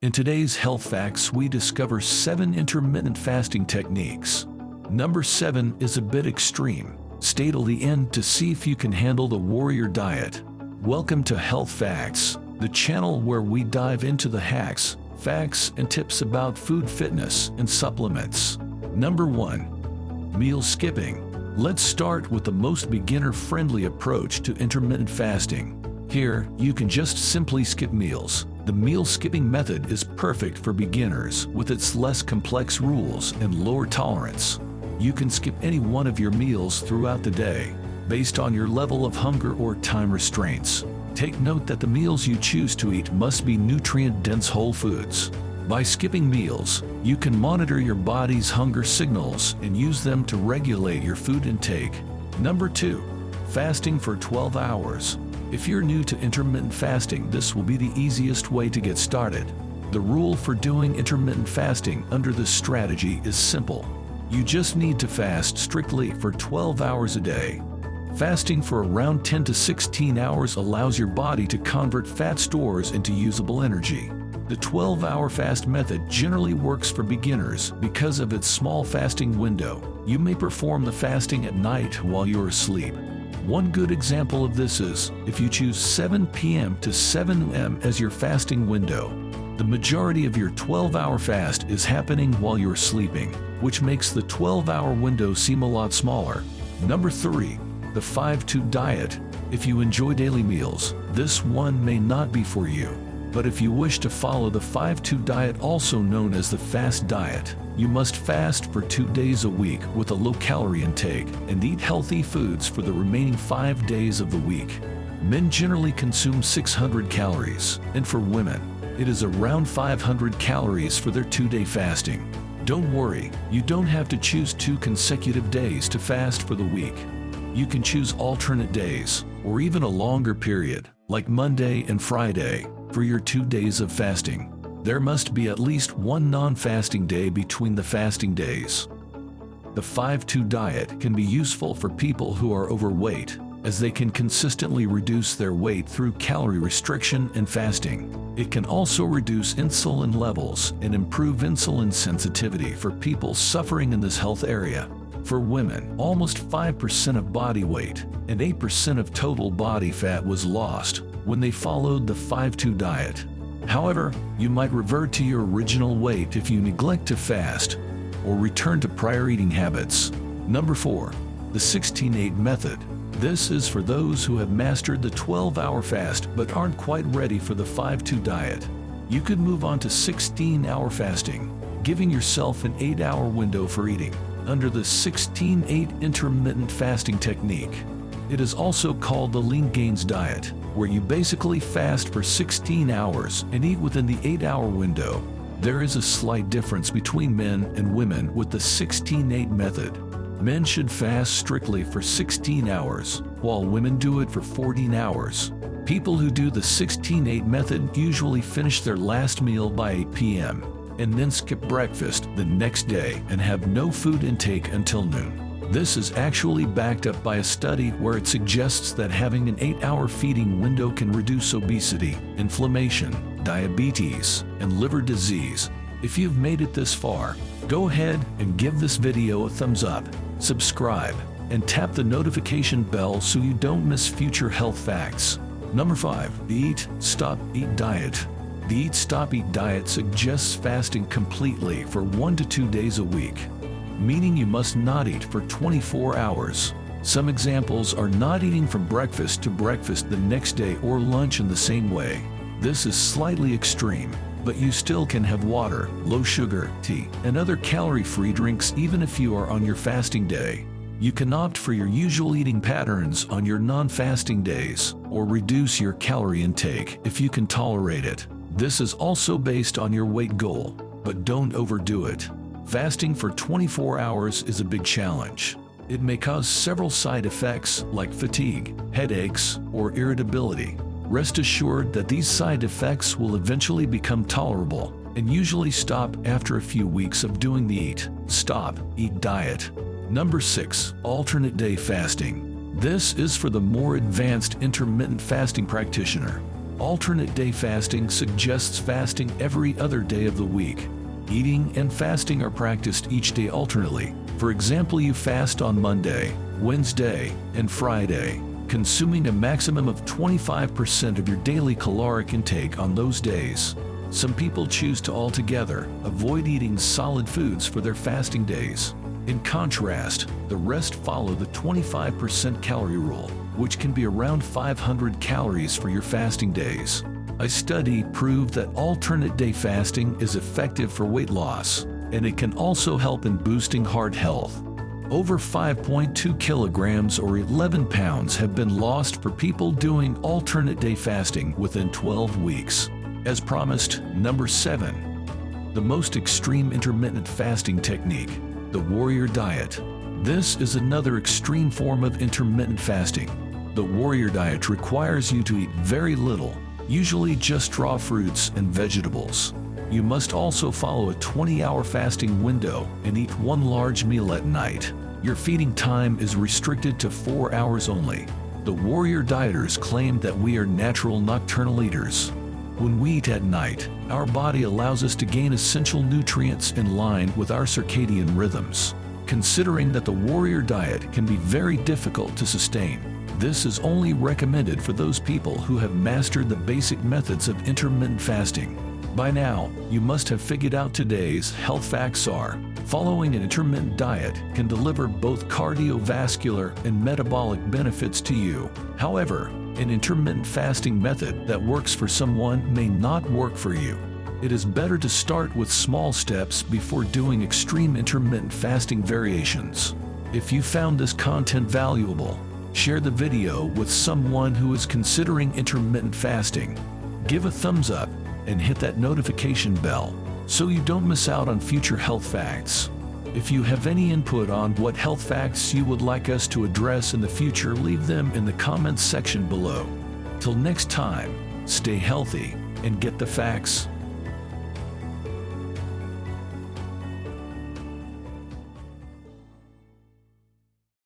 In today's Health Facts, we discover 7 intermittent fasting techniques. Number 7 is a bit extreme. Stay till the end to see if you can handle the warrior diet. Welcome to Health Facts, the channel where we dive into the hacks, facts, and tips about food, fitness, and supplements. Number 1. Meal skipping. Let's start with the most beginner-friendly approach to intermittent fasting. Here, you can just simply skip meals. The meal skipping method is perfect for beginners with its less complex rules and lower tolerance. You can skip any one of your meals throughout the day, based on your level of hunger or time restraints. Take note that the meals you choose to eat must be nutrient-dense whole foods. By skipping meals, you can monitor your body's hunger signals and use them to regulate your food intake. Number 2. Fasting for 12 hours. If you're new to intermittent fasting, this will be the easiest way to get started. The rule for doing intermittent fasting under this strategy is simple. You just need to fast strictly for 12 hours a day. Fasting for around 10 to 16 hours allows your body to convert fat stores into usable energy. The 12-hour fast method generally works for beginners because of its small fasting window. You may perform the fasting at night while you're asleep. One good example of this is if you choose 7 p.m. to 7 a.m. as your fasting window. The majority of your 12-hour fast is happening while you're sleeping, which makes the 12-hour window seem a lot smaller. Number 3. The 5-2 diet. If you enjoy daily meals, this one may not be for you. But if you wish to follow the 5-2 diet, also known as the fast diet, you must fast for 2 days a week with a low-calorie intake and eat healthy foods for the remaining 5 days of the week. Men generally consume 600 calories, and for women, it is around 500 calories for their 2-day fasting. Don't worry, you don't have to choose 2 consecutive days to fast for the week. You can choose alternate days, or even a longer period, like Monday and Friday, for your 2 days of fasting. There must be at least one non-fasting day between the fasting days. The 5-2 diet can be useful for people who are overweight, as they can consistently reduce their weight through calorie restriction and fasting. It can also reduce insulin levels and improve insulin sensitivity for people suffering in this health area. For women, almost 5% of body weight and 8% of total body fat was lost when they followed the 5-2 diet. However, you might revert to your original weight if you neglect to fast or return to prior eating habits. Number 4. The 16-8 method. This is for those who have mastered the 12-hour fast but aren't quite ready for the 5-2 diet. You could move on to 16-hour fasting, giving yourself an 8-hour window for eating under the 16-8 intermittent fasting technique. It is also called the lean gains diet, where you basically fast for 16 hours and eat within the 8-hour window. There is a slight difference between men and women with the 16-8 method. Men should fast strictly for 16 hours, while women do it for 14 hours. People who do the 16-8 method usually finish their last meal by 8 p.m. and then skip breakfast the next day and have no food intake until noon. This is actually backed up by a study where it suggests that having an 8-hour feeding window can reduce obesity, inflammation, diabetes, and liver disease. If you've made it this far, go ahead and give this video a thumbs up, subscribe, and tap the notification bell so you don't miss future health facts. Number 5. The Eat, Stop, Eat diet. The Eat, Stop, Eat diet suggests fasting completely for 1 to 2 days a week, meaning you must not eat for 24 hours. Some examples are not eating from breakfast to breakfast the next day or lunch in the same way. This is slightly extreme, but you still can have water, low sugar, tea, and other calorie-free drinks even if you are on your fasting day. You can opt for your usual eating patterns on your non-fasting days, or reduce your calorie intake if you can tolerate it. This is also based on your weight goal, but don't overdo it. Fasting for 24 hours is a big challenge. It may cause several side effects like fatigue, headaches, or irritability. Rest assured that these side effects will eventually become tolerable and usually stop after a few weeks of doing the Eat, Stop, Eat diet. Number 6. Alternate day fasting. This is for the more advanced intermittent fasting practitioner. Alternate day fasting suggests fasting every other day of the week. Eating and fasting are practiced each day alternately. For example, you fast on Monday, Wednesday, and Friday, consuming a maximum of 25% of your daily caloric intake on those days. Some people choose to altogether avoid eating solid foods for their fasting days. In contrast, the rest follow the 25% calorie rule, which can be around 500 calories for your fasting days. A study proved that alternate day fasting is effective for weight loss, and it can also help in boosting heart health. Over 5.2 kilograms or 11 pounds have been lost for people doing alternate day fasting within 12 weeks. As promised, number 7. The most extreme intermittent fasting technique, the warrior diet. This is another extreme form of intermittent fasting. The warrior diet requires you to eat very little, usually just raw fruits and vegetables. You must also follow a 20-hour fasting window and eat one large meal at night. Your feeding time is restricted to 4 hours only. The warrior dieters claim that we are natural nocturnal eaters. When we eat at night, our body allows us to gain essential nutrients in line with our circadian rhythms. Considering that the warrior diet can be very difficult to sustain, this is only recommended for those people who have mastered the basic methods of intermittent fasting. By now, you must have figured out today's health facts are: following an intermittent diet can deliver both cardiovascular and metabolic benefits to you. However, an intermittent fasting method that works for someone may not work for you. It is better to start with small steps before doing extreme intermittent fasting variations. If you found this content valuable, share the video with someone who is considering intermittent fasting. Give a thumbs up and hit that notification bell so you don't miss out on future health facts. If you have any input on what health facts you would like us to address in the future, leave them in the comments section below. Till next time, stay healthy and get the facts.